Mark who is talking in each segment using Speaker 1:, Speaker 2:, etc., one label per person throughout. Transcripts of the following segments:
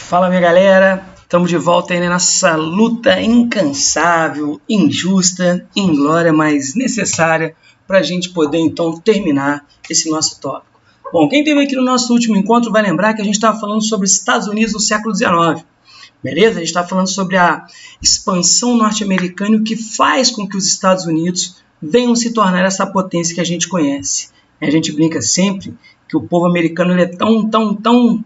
Speaker 1: Fala, minha galera, estamos de volta aí nessa luta incansável, injusta, inglória, mas necessária para a gente poder então terminar esse nosso tópico. Bom, quem esteve aqui no nosso último encontro vai lembrar que a gente estava falando sobre os Estados Unidos no século XIX, beleza? A gente está falando sobre a expansão norte-americana e o que faz com que os Estados Unidos venham se tornar essa potência que a gente conhece. A gente brinca sempre que o povo americano ele é tão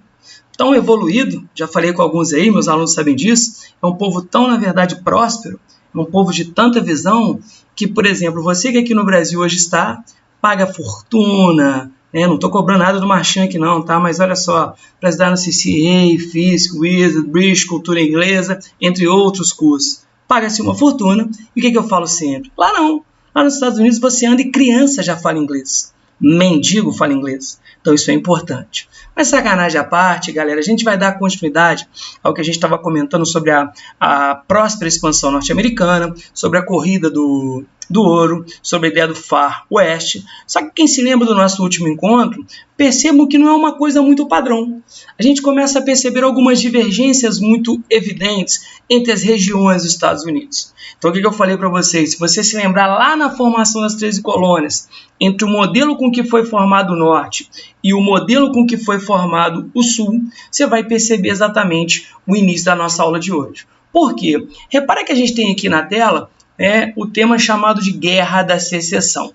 Speaker 1: evoluído, já falei com alguns aí, meus alunos sabem disso, é um povo tão, na verdade, próspero, é um povo de tanta visão, que, por exemplo, você que aqui no Brasil hoje está, paga fortuna, né? Não estou cobrando nada do Marchand aqui não, tá? Mas olha só, para estudar no CCA, Fisk, Wizard, British, Cultura Inglesa, entre outros cursos, paga-se uma fortuna, e o que eu falo sempre? Lá não, lá nos Estados Unidos você anda e criança já fala inglês, mendigo fala inglês, então isso é importante. Mas sacanagem à parte, galera, a gente vai dar continuidade ao que a gente estava comentando sobre a próspera expansão norte-americana, sobre a corrida do ouro, sobre a ideia do Far West. Só que quem se lembra do nosso último encontro, percebam que não é uma coisa muito padrão. A gente começa a perceber algumas divergências muito evidentes entre as regiões dos Estados Unidos. Então o que eu falei para vocês? Se você se lembrar lá na formação das 13 colônias, entre o modelo com que foi formado o Norte e o modelo com que foi formado o Sul, você vai perceber exatamente o início da nossa aula de hoje. Por quê? Repara que a gente tem aqui na tela o tema chamado de Guerra da Secessão,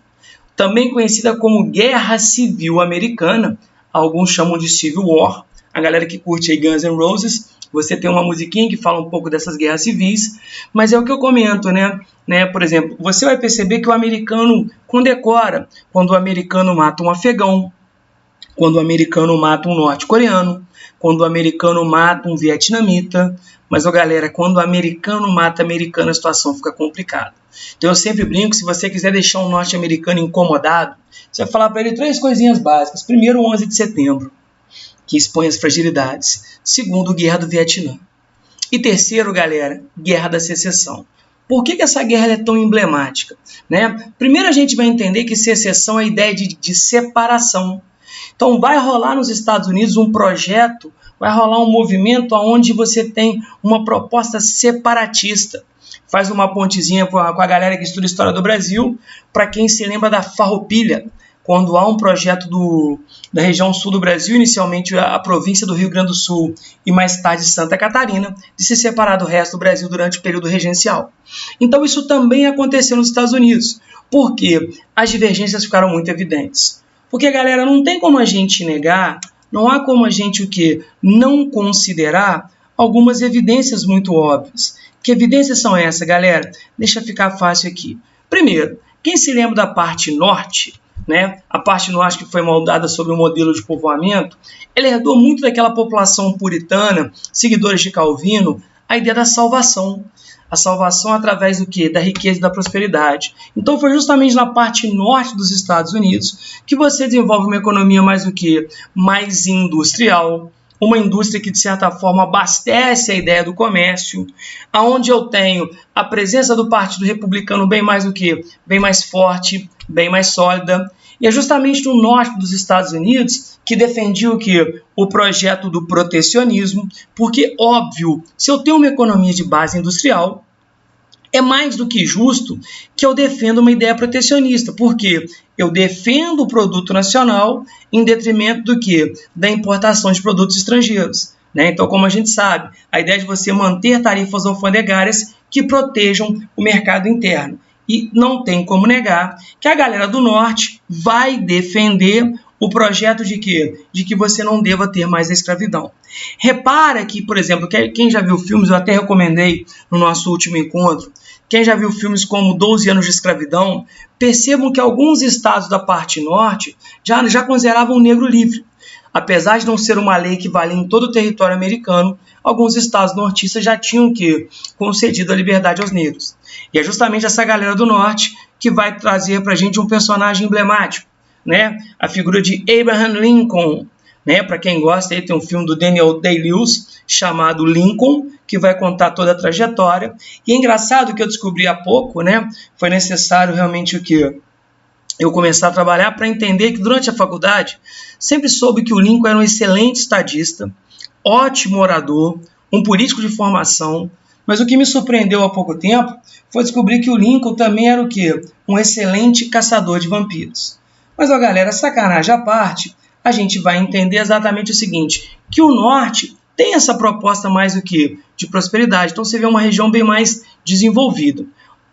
Speaker 1: também conhecida como Guerra Civil Americana, alguns chamam de Civil War. A galera que curte aí Guns N' Roses, você tem uma musiquinha que fala um pouco dessas guerras civis, mas é o que eu comento, né? Por exemplo, você vai perceber que o americano condecora quando o americano mata um afegão, quando o americano mata um norte-coreano, quando o americano mata um vietnamita, mas, galera, quando o americano mata americano, a situação fica complicada. Então eu sempre brinco, se você quiser deixar um norte-americano incomodado, você vai falar para ele 3 coisinhas básicas. Primeiro, o 11 de setembro, que expõe as fragilidades. Segundo, Guerra do Vietnã. E terceiro, galera, Guerra da Secessão. Por que essa guerra é tão emblemática? Né? Primeiro a gente vai entender que secessão é a ideia de separação. Então vai rolar nos Estados Unidos um projeto, vai rolar um movimento onde você tem uma proposta separatista. Faz uma pontezinha com a galera que estuda História do Brasil, para quem se lembra da Farroupilha, quando há um projeto da região sul do Brasil, inicialmente a província do Rio Grande do Sul e mais tarde Santa Catarina, de se separar do resto do Brasil durante o período regencial. Então isso também aconteceu nos Estados Unidos, porque as divergências ficaram muito evidentes. Porque, galera, não tem como a gente negar, não há como a gente não considerar algumas evidências muito óbvias. Que evidências são essas, galera? Deixa ficar fácil aqui. Primeiro, quem se lembra da parte norte, né? A parte norte que foi moldada sobre o modelo de povoamento, ela herdou muito daquela população puritana, seguidores de Calvino, a ideia da salvação. A salvação através do quê? Da riqueza e da prosperidade. Então foi justamente na parte norte dos Estados Unidos que você desenvolve uma economia mais o quê? Mais industrial, uma indústria que de certa forma abastece a ideia do comércio, aonde eu tenho a presença do Partido Republicano bem mais o quê? Bem mais forte, bem mais sólida. E é justamente no norte dos Estados Unidos que defendia o quê? O projeto do protecionismo, porque, óbvio, se eu tenho uma economia de base industrial, é mais do que justo que eu defenda uma ideia protecionista, porque eu defendo o produto nacional em detrimento do quê? Da importação de produtos estrangeiros. Né? Então, como a gente sabe, a ideia de você manter tarifas alfandegárias que protejam o mercado interno. E não tem como negar que a galera do Norte vai defender o projeto de quê? De que você não deva ter mais a escravidão. Repara que, por exemplo, quem já viu filmes, eu até recomendei no nosso último encontro, quem já viu filmes como 12 anos de escravidão, percebam que alguns estados da parte norte já consideravam o negro livre. Apesar de não ser uma lei que valia em todo o território americano, alguns estados nortistas já tinham concedido a liberdade aos negros. E é justamente essa galera do norte que vai trazer para a gente um personagem emblemático, né? A figura de Abraham Lincoln. Né? Para quem gosta, aí tem um filme do Daniel Day-Lewis chamado Lincoln, que vai contar toda a trajetória. E é engraçado que eu descobri há pouco, né? Foi necessário realmente eu começar a trabalhar para entender que durante a faculdade sempre soube que o Lincoln era um excelente estadista, ótimo orador, um político de formação, mas o que me surpreendeu há pouco tempo foi descobrir que o Lincoln também era o quê? Um excelente caçador de vampiros. Mas, ó, galera, sacanagem à parte, a gente vai entender exatamente o seguinte, que o Norte tem essa proposta mais do que de prosperidade, então você vê uma região bem mais desenvolvida.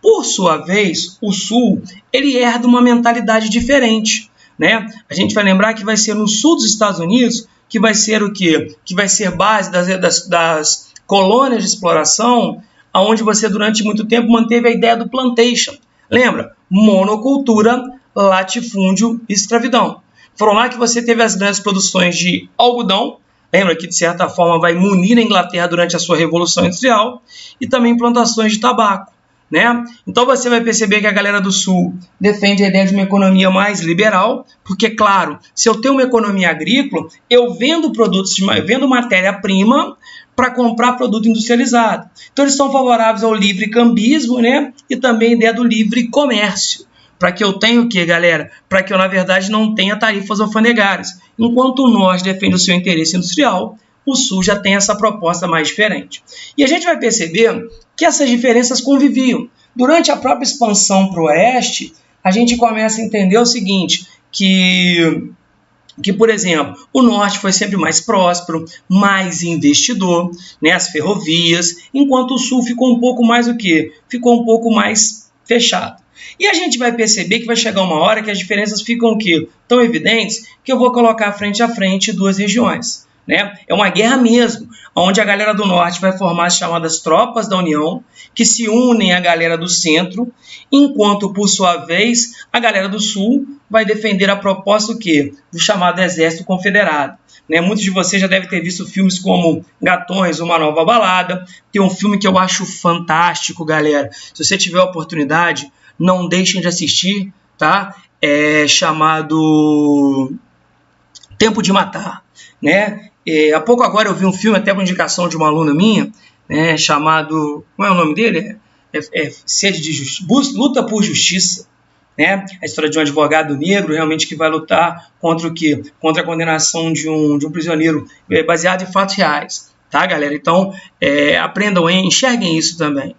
Speaker 1: Por sua vez, o Sul, ele herda uma mentalidade diferente, né? A gente vai lembrar que vai ser no sul dos Estados Unidos que vai ser o quê? Que vai ser base das colônias de exploração, onde você durante muito tempo manteve a ideia do plantation. Lembra? Monocultura, latifúndio e escravidão. Foram lá que você teve as grandes produções de algodão, lembra que de certa forma vai munir a Inglaterra durante a sua Revolução Industrial, e também plantações de tabaco, né? Então você vai perceber que a galera do Sul defende a ideia de uma economia mais liberal, porque, claro, se eu tenho uma economia agrícola, eu vendo produtos, vendo matéria-prima para comprar produto industrializado. Então eles são favoráveis ao livre cambismo, né? E também a ideia do livre comércio. Para que eu tenha o quê, galera? Para que eu, na verdade, não tenha tarifas alfandegárias. Enquanto o Norte defende o seu interesse industrial, o Sul já tem essa proposta mais diferente. E a gente vai perceber que essas diferenças conviviam. Durante a própria expansão para o Oeste, a gente começa a entender o seguinte, que, por exemplo, o Norte foi sempre mais próspero, mais investidor, né, as ferrovias, enquanto o Sul ficou um pouco mais o quê? Ficou um pouco mais fechado. E a gente vai perceber que vai chegar uma hora que as diferenças ficam o quê? Tão evidentes que eu vou colocar frente a frente duas regiões, né? É uma guerra mesmo, onde a galera do Norte vai formar as chamadas tropas da União, que se unem à galera do Centro, enquanto, por sua vez, a galera do Sul vai defender a proposta o quê? Do chamado Exército Confederado. Né? Muitos de vocês já devem ter visto filmes como Gatões, Uma Nova Balada. Tem um filme que eu acho fantástico, galera. Se você tiver a oportunidade, não deixem de assistir, tá? É chamado Tempo de Matar, né? Há pouco agora eu vi um filme, até por indicação de uma aluna minha, né, chamado, como é o nome dele? Sede de Justiça, Luta por Justiça, né? A história de um advogado negro realmente que vai lutar contra o quê? Contra a condenação de um prisioneiro, baseado em fatos reais, tá, galera? Então, aprendam, enxerguem isso também.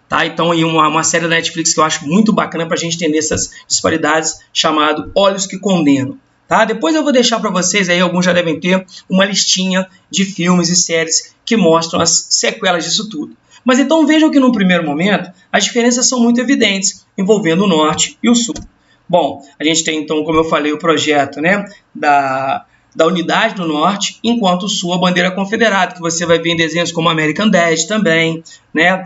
Speaker 1: Tá? Então, uma série da Netflix que eu acho muito bacana para a gente entender essas disparidades, chamado Olhos que Condenam. Tá? Depois eu vou deixar para vocês, aí alguns já devem ter, uma listinha de filmes e séries que mostram as sequelas disso tudo. Mas então vejam que, num primeiro momento, as diferenças são muito evidentes, envolvendo o Norte e o Sul. Bom, a gente tem, então, como eu falei, o projeto, né, da unidade do Norte, enquanto o Sul a bandeira confederada, que você vai ver em desenhos como American Dad também, né,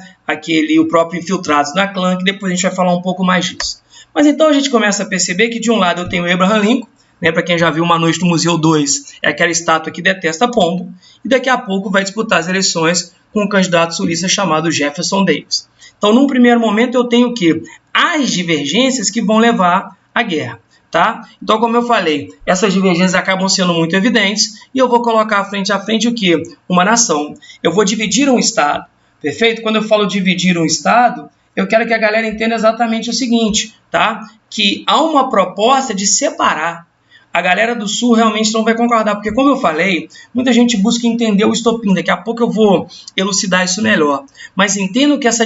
Speaker 1: o próprio Infiltrados na Clã, que depois a gente vai falar um pouco mais disso. Mas então a gente começa a perceber que, de um lado, eu tenho Abraham Lincoln, né, para quem já viu Uma Noite no Museu 2, é aquela estátua que detesta pombo, e daqui a pouco vai disputar as eleições com um candidato sulista chamado Jefferson Davis. Então, num primeiro momento, eu tenho o quê? As divergências que vão levar à guerra. Tá? Então, como eu falei, essas divergências acabam sendo muito evidentes e eu vou colocar frente a frente o quê? Uma nação. Eu vou dividir um estado, perfeito? Quando eu falo dividir um estado, eu quero que a galera entenda exatamente o seguinte, tá? Que há uma proposta de separar. A galera do Sul realmente não vai concordar, porque, como eu falei, muita gente busca entender o estopim. Daqui a pouco eu vou elucidar isso melhor. Mas entendo que essa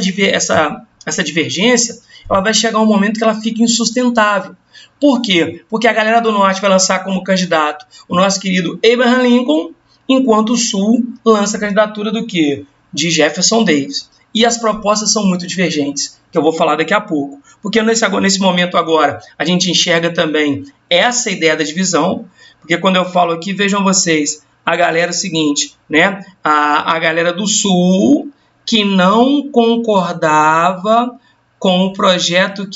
Speaker 1: divergência ela vai chegar um momento que ela fica insustentável. Por quê? Porque a galera do Norte vai lançar como candidato o nosso querido Abraham Lincoln, enquanto o Sul lança a candidatura do quê? De Jefferson Davis. E as propostas são muito divergentes, que eu vou falar daqui a pouco. Porque nesse momento agora, a gente enxerga também essa ideia da divisão, porque quando eu falo aqui, vejam vocês, a galera é o seguinte, né? A galera do Sul que não concordava com o projeto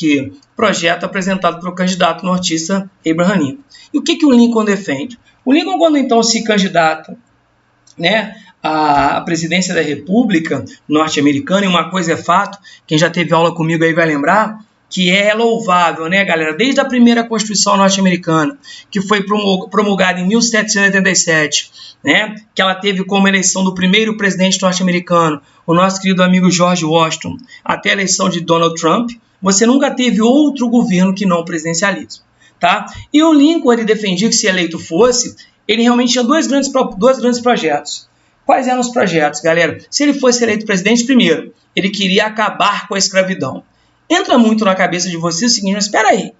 Speaker 1: apresentado pelo candidato nortista Abraham Lincoln. E o que o Lincoln defende? O Lincoln, quando então se candidata, né, à presidência da República norte-americana, e uma coisa é fato, quem já teve aula comigo aí vai lembrar, que é louvável, né, galera? Desde a primeira Constituição norte-americana, que foi promulgada em 1787, né, que ela teve como eleição do primeiro presidente norte-americano, o nosso querido amigo George Washington, até a eleição de Donald Trump, você nunca teve outro governo que não presidencialismo, tá? E o Lincoln, ele defendia que, se eleito fosse, ele realmente tinha dois grandes projetos. Quais eram os projetos, galera? Se ele fosse eleito presidente, primeiro, ele queria acabar com a escravidão. Entra muito na cabeça de vocês o seguinte, mas espera aí,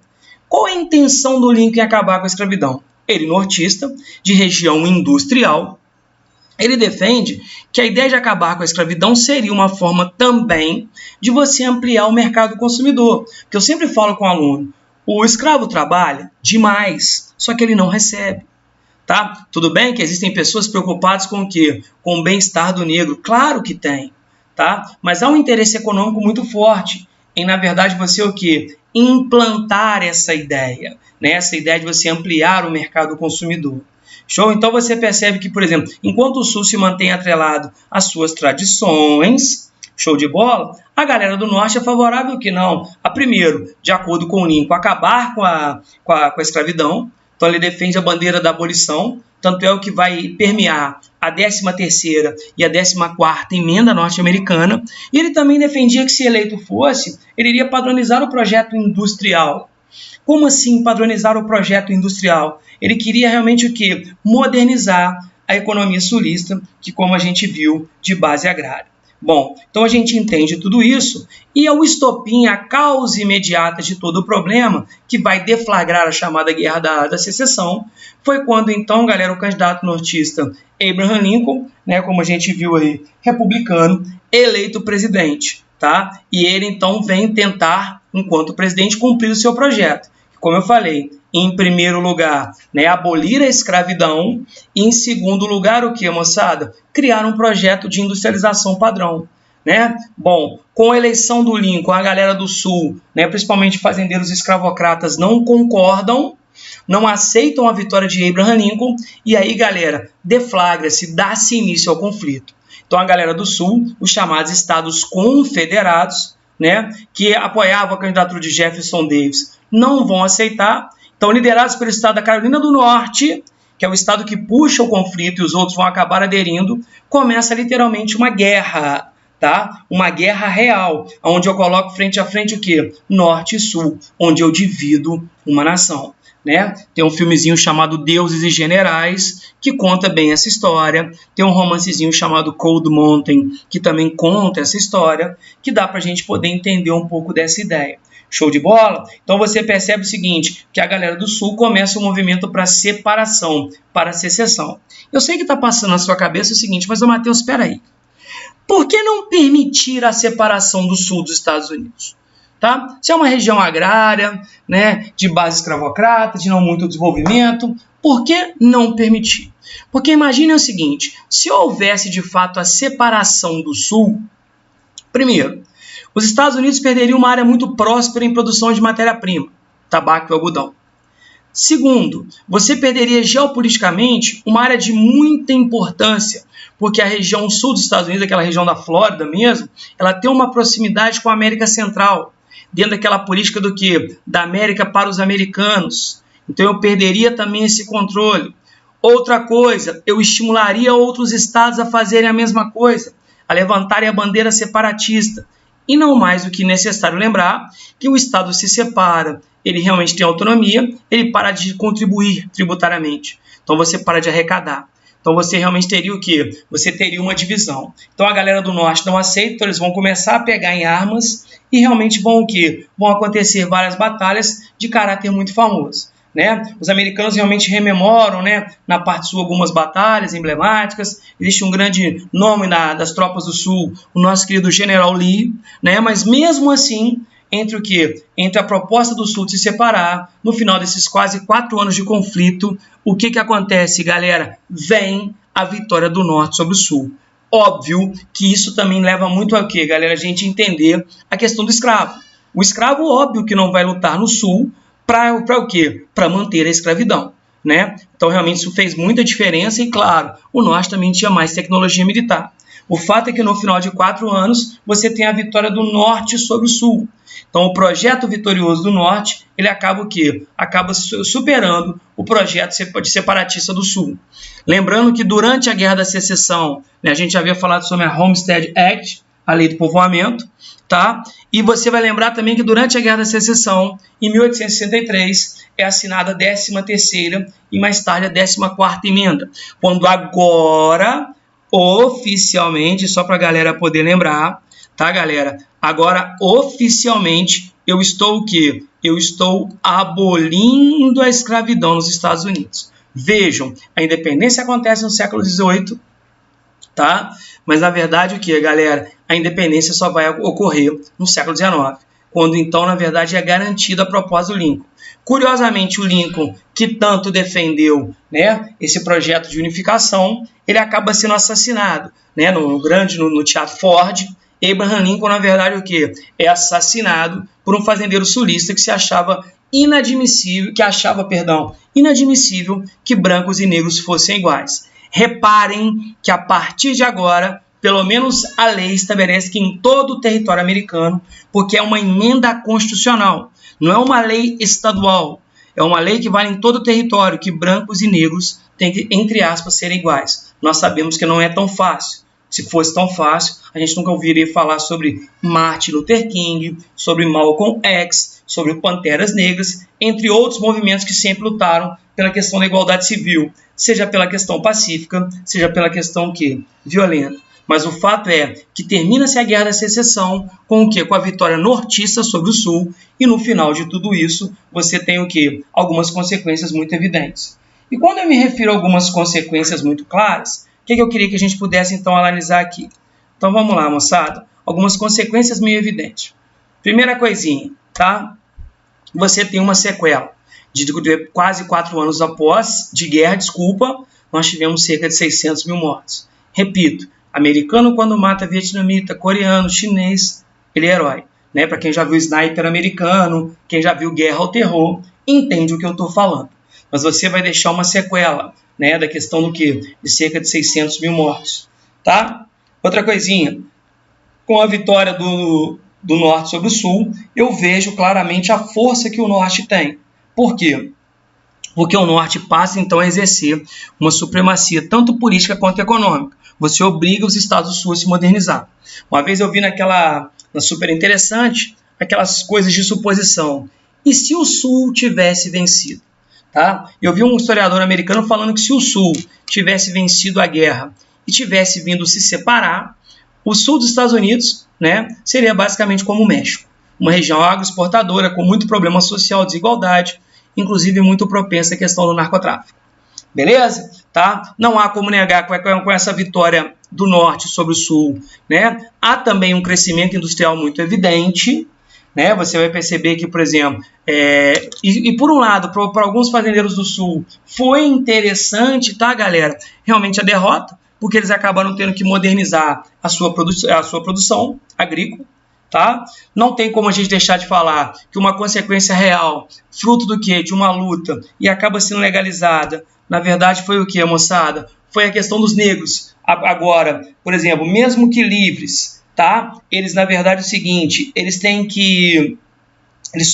Speaker 1: qual é a intenção do Lincoln em acabar com a escravidão? Ele, nortista, de região industrial, ele defende que a ideia de acabar com a escravidão seria uma forma também de você ampliar o mercado consumidor. Porque eu sempre falo com o aluno, o escravo trabalha demais, só que ele não recebe. Tá? Tudo bem que existem pessoas preocupadas com o quê? Com o bem-estar do negro. Claro que tem. Tá? Mas há um interesse econômico muito forte em, na verdade, você o quê? Implantar essa ideia. Né? Essa ideia de você ampliar o mercado consumidor. Show? Então você percebe que, por exemplo, enquanto o Sul se mantém atrelado às suas tradições, show de bola, a galera do Norte é favorável que não. A primeiro, de acordo com o Lincoln, acabar com a escravidão. Então ele defende a bandeira da abolição, tanto é o que vai permear a 13ª e a 14ª emenda norte-americana. E ele também defendia que, se eleito fosse, ele iria padronizar o projeto industrial. Como assim padronizar o projeto industrial? Ele queria realmente o quê? Modernizar a economia sulista, que, como a gente viu, de base agrária. Bom, então a gente entende tudo isso e é o estopim, a causa imediata de todo o problema que vai deflagrar a chamada Guerra da Secessão, foi quando então, galera, o candidato nortista Abraham Lincoln, né, como a gente viu aí, republicano, eleito presidente, tá? E ele então vem tentar, enquanto presidente, cumprir o seu projeto. Como eu falei, em primeiro lugar, né, abolir a escravidão, e em segundo lugar, o que, moçada? Criar um projeto de industrialização padrão. Né? Bom, com a eleição do Lincoln, a galera do Sul, né, principalmente fazendeiros escravocratas, não concordam, não aceitam a vitória de Abraham Lincoln, e aí, galera, deflagra-se, dá-se início ao conflito. Então, a galera do Sul, os chamados Estados Confederados, né, que apoiavam a candidatura de Jefferson Davis, não vão aceitar. Então, liderados pelo estado da Carolina do Norte, que é o estado que puxa o conflito e os outros vão acabar aderindo, começa literalmente uma guerra, tá? Uma guerra real, onde eu coloco frente a frente o quê? Norte e Sul, onde eu divido uma nação. Né? Tem um filmezinho chamado Deuses e Generais, que conta bem essa história. Tem um romancezinho chamado Cold Mountain, que também conta essa história, que dá para a gente poder entender um pouco dessa ideia. Show de bola? Então você percebe o seguinte, que a galera do Sul começa um movimento para separação, para secessão. Eu sei que está passando na sua cabeça o seguinte, mas, Matheus, espera aí. Por que não permitir a separação do Sul dos Estados Unidos? Tá? Se é uma região agrária, né, de base escravocrata, de não muito desenvolvimento, por que não permitir? Porque imagine o seguinte, se houvesse de fato a separação do Sul, primeiro, os Estados Unidos perderiam uma área muito próspera em produção de matéria-prima, tabaco e algodão. Segundo, você perderia geopoliticamente uma área de muita importância, porque a região sul dos Estados Unidos, aquela região da Flórida mesmo, ela tem uma proximidade com a América Central, dentro daquela política do quê? Da América para os americanos. Então eu perderia também esse controle. Outra coisa, eu estimularia outros estados a fazerem a mesma coisa, a levantarem a bandeira separatista. E não mais do que necessário lembrar que o Estado se separa, ele realmente tem autonomia, ele para de contribuir tributariamente. Então você para de arrecadar. Então você realmente teria o quê? Você teria uma divisão. Então a galera do Norte não aceita, então eles vão começar a pegar em armas e realmente vão o quê? Vão acontecer várias batalhas de caráter muito famoso. Né? Os americanos realmente rememoram, né, na parte sul algumas batalhas emblemáticas. Existe um grande nome das tropas do sul, o nosso querido General Lee, né? Mas mesmo assim, entre o quê? Entre a proposta do sul de se separar, no final desses quase 4 anos de conflito, o que acontece, galera? Vem a vitória do norte sobre o sul. Óbvio que isso também leva muito a quê, galera? A gente entender a questão do escravo. O escravo, óbvio que não vai lutar no sul, para o quê? Para manter a escravidão. Né? Então, realmente, isso fez muita diferença e, claro, o norte também tinha mais tecnologia militar. O fato é que, no final de 4 anos, você tem a vitória do norte sobre o sul. Então, o projeto vitorioso do norte, ele acaba o quê? Acaba superando o projeto separatista do sul. Lembrando que, durante a Guerra da Secessão, né, a gente já havia falado sobre a Homestead Act, a Lei do Povoamento, tá? E você vai lembrar também que durante a Guerra da Secessão, em 1863, é assinada a 13ª e mais tarde a 14ª emenda, quando agora oficialmente, só para a galera poder lembrar, tá, galera? Agora, oficialmente, eu estou o quê? Eu estou abolindo a escravidão nos Estados Unidos. Vejam, a independência acontece no século XVIII, tá? Mas, na verdade, o que, galera? A independência só vai ocorrer no século XIX, quando, então, na verdade, é garantida a propósito do Lincoln. Curiosamente, o Lincoln, que tanto defendeu, né, esse projeto de unificação, ele acaba sendo assassinado, né, no Teatro Ford. Abraham Lincoln, na verdade, o quê? É assassinado por um fazendeiro sulista que achava inadmissível que brancos e negros fossem iguais. Reparem que a partir de agora, pelo menos a lei estabelece que em todo o território americano, porque é uma emenda constitucional, não é uma lei estadual, é uma lei que vale em todo o território, que brancos e negros têm que, entre aspas, serem iguais. Nós sabemos que não é tão fácil. Se fosse tão fácil, a gente nunca ouviria falar sobre Martin Luther King, sobre Malcolm X, sobre Panteras Negras, entre outros movimentos que sempre lutaram pela questão da igualdade civil, seja pela questão pacífica, seja pela questão violenta. Mas o fato é que termina-se a Guerra da Secessão com o quê? Com a vitória nortista sobre o Sul, e no final de tudo isso, você tem o quê? Algumas consequências muito evidentes. E quando eu me refiro a algumas consequências muito claras, o que eu queria que a gente pudesse, então, analisar aqui? Então, vamos lá, moçada. Algumas consequências meio evidentes. Primeira coisinha, tá? Você tem uma sequela. De quase 4 anos após, de guerra, nós tivemos cerca de 600 mil mortos. Repito, americano, quando mata vietnamita, coreano, chinês, ele é herói. Né? Para quem já viu Sniper americano, quem já viu Guerra ao Terror, entende o que eu estou falando. Mas você vai deixar uma sequela, né, da questão do quê? De cerca de 600 mil mortos. Tá? Outra coisinha, com a vitória do Norte sobre o Sul, eu vejo claramente a força que o Norte tem. Por quê? Porque o Norte passa, então, a exercer uma supremacia tanto política quanto econômica. Você obriga os Estados do Sul a se modernizar. Uma vez eu vi na super interessante, aquelas coisas de suposição. E se o Sul tivesse vencido? Tá? Eu vi um historiador americano falando que se o Sul tivesse vencido a guerra e tivesse vindo se separar, o Sul dos Estados Unidos, né, seria basicamente como o México. Uma região agroexportadora com muito problema social, desigualdade, inclusive muito propensa à questão do narcotráfico. Beleza? Tá? Não há como negar com essa vitória do Norte sobre o Sul, né? Há também um crescimento industrial muito evidente, né? Você vai perceber que, por exemplo, por um lado, para alguns fazendeiros do Sul, foi interessante, tá, galera? Realmente a derrota, porque eles acabaram tendo que modernizar a sua produção agrícola. Tá? Não tem como a gente deixar de falar que uma consequência real, fruto do quê? De uma luta, e acaba sendo legalizada, na verdade foi o quê, moçada? Foi a questão dos negros. Agora, por exemplo, mesmo que livres, tá? Eles, na verdade, é o seguinte, eles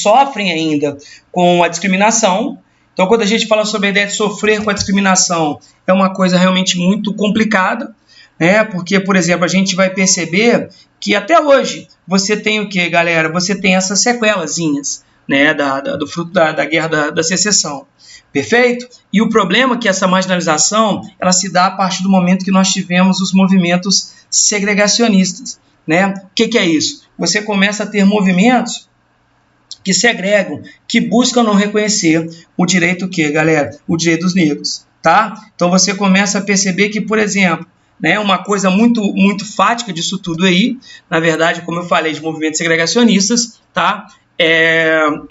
Speaker 1: sofrem ainda com a discriminação. Então, quando a gente fala sobre a ideia de sofrer com a discriminação, é uma coisa realmente muito complicada, né? Porque, por exemplo, a gente vai perceber que até hoje você tem o que, galera? Você tem essas sequelazinhas, né, do fruto da Guerra da Secessão. Perfeito? E o problema é que essa marginalização ela se dá a partir do momento que nós tivemos os movimentos segregacionistas. Né? O que é isso? Você começa a ter movimentos que segregam, que buscam não reconhecer o direito galera? O direito dos negros. Tá? Então você começa a perceber que, por exemplo, né, uma coisa muito, muito fática disso tudo aí, na verdade, como eu falei, de movimentos segregacionistas, tá?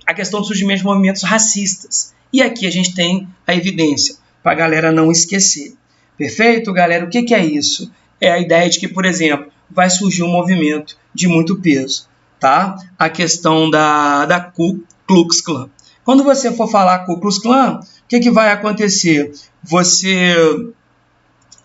Speaker 1: A questão do surgimento de movimentos racistas. E aqui a gente tem a evidência, para a galera não esquecer. Perfeito, galera? O que é isso? É a ideia de que, por exemplo, vai surgir um movimento de muito peso, tá? A questão da Ku Klux Klan. Quando você for falar Ku Klux Klan, o que vai acontecer? Você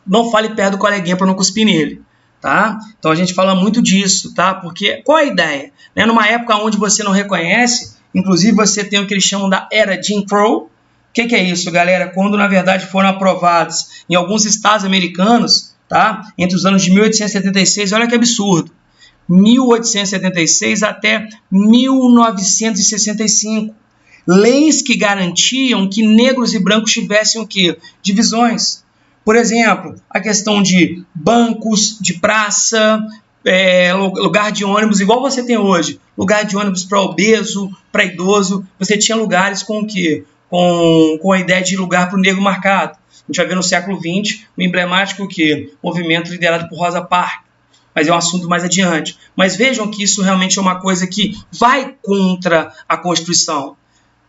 Speaker 1: não fale perto do coleguinha para não cuspir nele, tá? Então a gente fala muito disso, tá? Porque qual é a ideia? Né? Numa época onde você não reconhece, inclusive você tem o que eles chamam da era Jim Crow. O que é isso, galera? Quando na verdade foram aprovados em alguns estados americanos, tá? Entre os anos de 1876, olha que absurdo, 1876 até 1965, leis que garantiam que negros e brancos tivessem o quê? Divisões. Por exemplo, a questão de bancos de praça, lugar de ônibus, igual você tem hoje, lugar de ônibus para obeso, para idoso, você tinha lugares com o quê? Com a ideia de lugar para o negro marcado. A gente vai ver no século XX o emblemático que movimento liderado por Rosa Parks, mas é um assunto mais adiante. Mas vejam que isso realmente é uma coisa que vai contra a Constituição,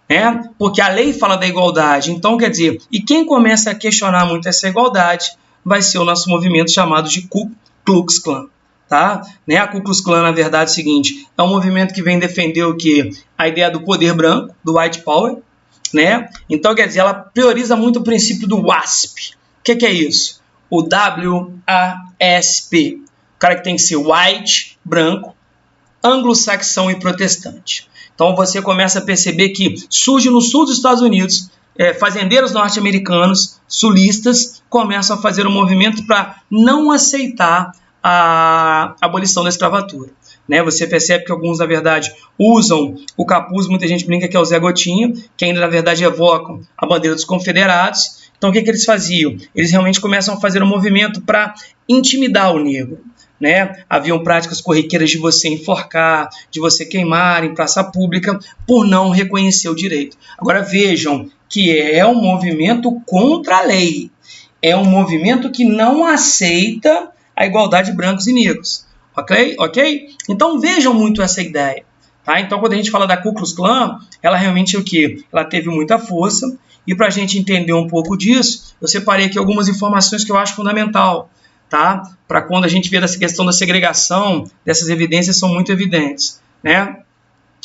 Speaker 1: né? Porque a lei fala da igualdade. Então, quer dizer, e quem começa a questionar muito essa igualdade vai ser o nosso movimento chamado de Ku Klux Klan. Tá? Né? A Ku Klux Klan, na verdade, é o seguinte, é um movimento que vem defender o quê? A ideia do poder branco, do white power, né? Então, quer dizer, ela prioriza muito o princípio do WASP. O que é isso? O W-A-S-P. O cara que tem que ser white, branco, anglo-saxão e protestante. Então, você começa a perceber que surge no sul dos Estados Unidos, fazendeiros norte-americanos, sulistas, começam a fazer um movimento para não aceitar a abolição da escravatura. Né? Você percebe que alguns, na verdade, usam o capuz, muita gente brinca que é o Zé Gotinha, que ainda, na verdade, evocam a bandeira dos confederados. Então, o que eles faziam? Eles realmente começam a fazer um movimento para intimidar o negro. Né? Haviam práticas corriqueiras de você enforcar, de você queimar em praça pública, por não reconhecer o direito. Agora, vejam que é um movimento contra a lei. É um movimento que não aceita a igualdade de brancos e negros. Ok? Então vejam muito essa ideia. Tá? Então quando a gente fala da Ku Klux Klan, ela realmente é o quê? Ela teve muita força, e para a gente entender um pouco disso, eu separei aqui algumas informações que eu acho fundamental. Tá? Para quando a gente vê essa questão da segregação, dessas evidências são muito evidentes. Né?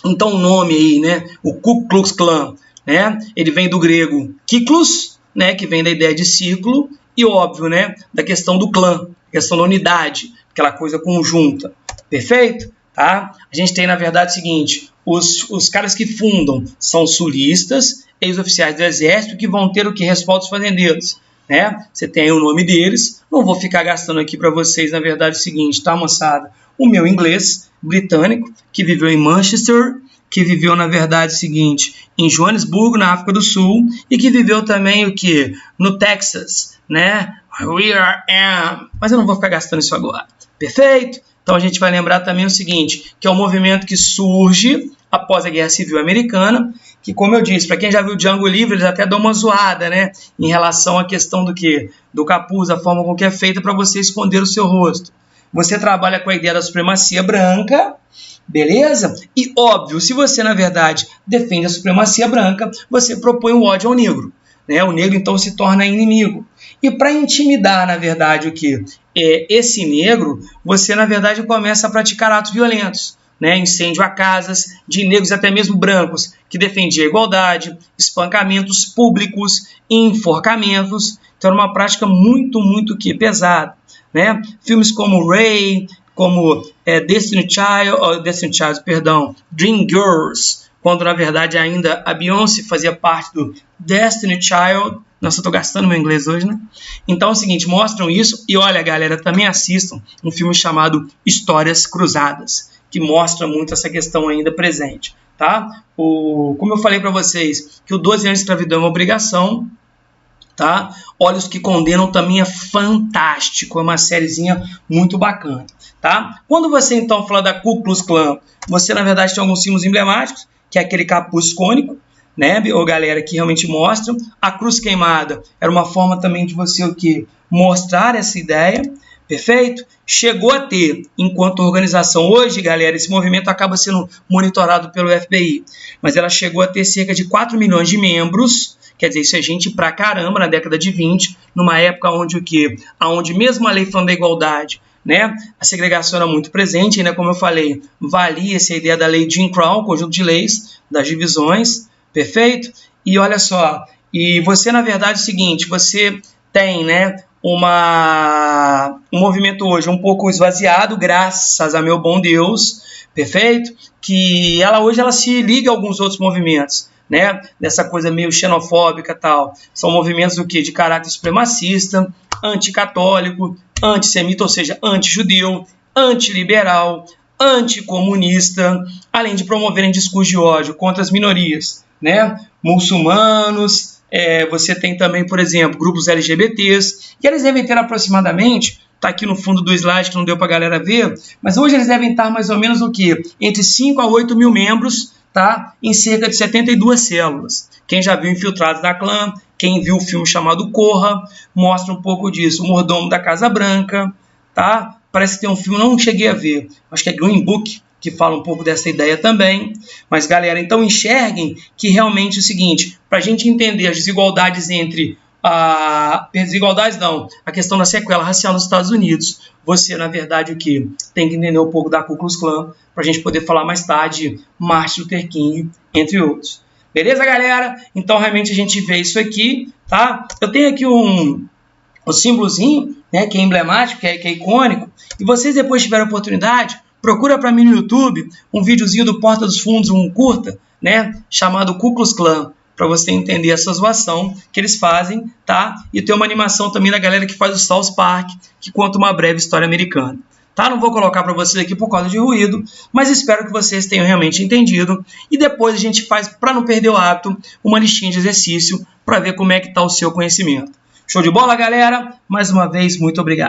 Speaker 1: Então o nome aí, né? O Ku Klux Klan, né? Ele vem do grego Kiklos, né? Que vem da ideia de círculo, e óbvio, né? Da questão do clã, questão da unidade, aquela coisa conjunta, perfeito? Tá? A gente tem, na verdade, o seguinte, os caras que fundam são sulistas, ex-oficiais do exército, que vão ter o que? Respaldo dos fazendeiros, né? Você tem aí o nome deles, não vou ficar gastando aqui para vocês, na verdade, o seguinte, tá, moçada? O meu inglês britânico, que viveu em Manchester, que viveu, na verdade, o seguinte, em Joanesburgo, na África do Sul, e que viveu também o que? No Texas, né? Mas eu não vou ficar gastando isso agora. Perfeito? Então a gente vai lembrar também o seguinte, que é um movimento que surge após a Guerra Civil Americana, que, como eu disse, para quem já viu Django Livre, eles até dão uma zoada, né? Em relação à questão do quê? Do capuz, a forma com que é feita para você esconder o seu rosto. Você trabalha com a ideia da supremacia branca, beleza? E óbvio, se você, na verdade, defende a supremacia branca, você propõe o ódio ao negro. Né? O negro, então, se torna inimigo. E para intimidar, na verdade, o que? Esse negro, você, na verdade, começa a praticar atos violentos. Né? Incêndio a casas de negros, até mesmo brancos, que defendiam a igualdade, espancamentos públicos, enforcamentos. Então, era uma prática muito, muito pesada. Né? Filmes como Ray, como Dreamgirls, quando na verdade ainda a Beyoncé fazia parte do Destiny Child. Nossa, eu tô gastando meu inglês hoje, né? Então é o seguinte, mostram isso, e olha, galera, também assistam um filme chamado Histórias Cruzadas, que mostra muito essa questão ainda presente, tá? Como eu falei para vocês, que o 12 anos de escravidão é uma obrigação, tá? Olhos que Condenam também é fantástico, é uma sériezinha muito bacana, tá? Quando você então fala da Ku Klux Klan, você na verdade tem alguns símbolos emblemáticos, que é aquele capuz cônico, né, galera, que realmente mostram. A cruz queimada era uma forma também de você o quê? Mostrar essa ideia, perfeito? Chegou a ter, enquanto organização hoje, galera, esse movimento acaba sendo monitorado pelo FBI, mas ela chegou a ter cerca de 4 milhões de membros. Quer dizer, isso é gente pra caramba na década de 20, numa época onde o quê? Onde mesmo a lei falando da igualdade, né, a segregação era muito presente, né, como eu falei, valia essa ideia da lei Jim Crow, conjunto de leis, das divisões, perfeito? E olha só, e você, na verdade, é o seguinte, você tem, né, um movimento hoje um pouco esvaziado, graças a meu bom Deus, perfeito? Que hoje ela se liga a alguns outros movimentos, né, dessa coisa meio xenofóbica e tal. São movimentos do quê? De caráter supremacista, anticatólico, antissemita, ou seja, antijudeu, antiliberal, anticomunista, além de promoverem discurso de ódio contra as minorias, né, muçulmanos, Você tem também, por exemplo, grupos LGBTs, e eles devem ter aproximadamente, está aqui no fundo do slide que não deu para a galera ver, mas hoje eles devem estar mais ou menos o quê? Entre 5 a 8 mil membros, tá? Em cerca de 72 células. Quem já viu Infiltrados da Clã, quem viu o filme chamado Corra, mostra um pouco disso. O Mordomo da Casa Branca, tá? Parece que tem um filme, não cheguei a ver, acho que é Green Book, que fala um pouco dessa ideia também. Mas, galera, então enxerguem que realmente é o seguinte, para a gente entender as desigualdades entre a questão da sequela racial nos Estados Unidos, você, na verdade, o que? Tem que entender um pouco da Ku Klux Klan, para a gente poder falar mais tarde Martin Luther King, entre outros. Beleza, galera? Então, realmente, a gente vê isso aqui, tá? Eu tenho aqui o símbolozinho, né, que é emblemático, que é icônico, e vocês depois tiverem oportunidade, procura para mim no YouTube um videozinho do Porta dos Fundos, um curta, né, chamado Ku Klux Klan, para você entender essa zoação que eles fazem, tá? E tem uma animação também da galera que faz o South Park, que conta uma breve história americana. Tá? Não vou colocar para vocês aqui por causa de ruído, mas espero que vocês tenham realmente entendido. E depois a gente faz, para não perder o hábito, uma listinha de exercício para ver como é que está o seu conhecimento. Show de bola, galera? Mais uma vez, muito obrigado.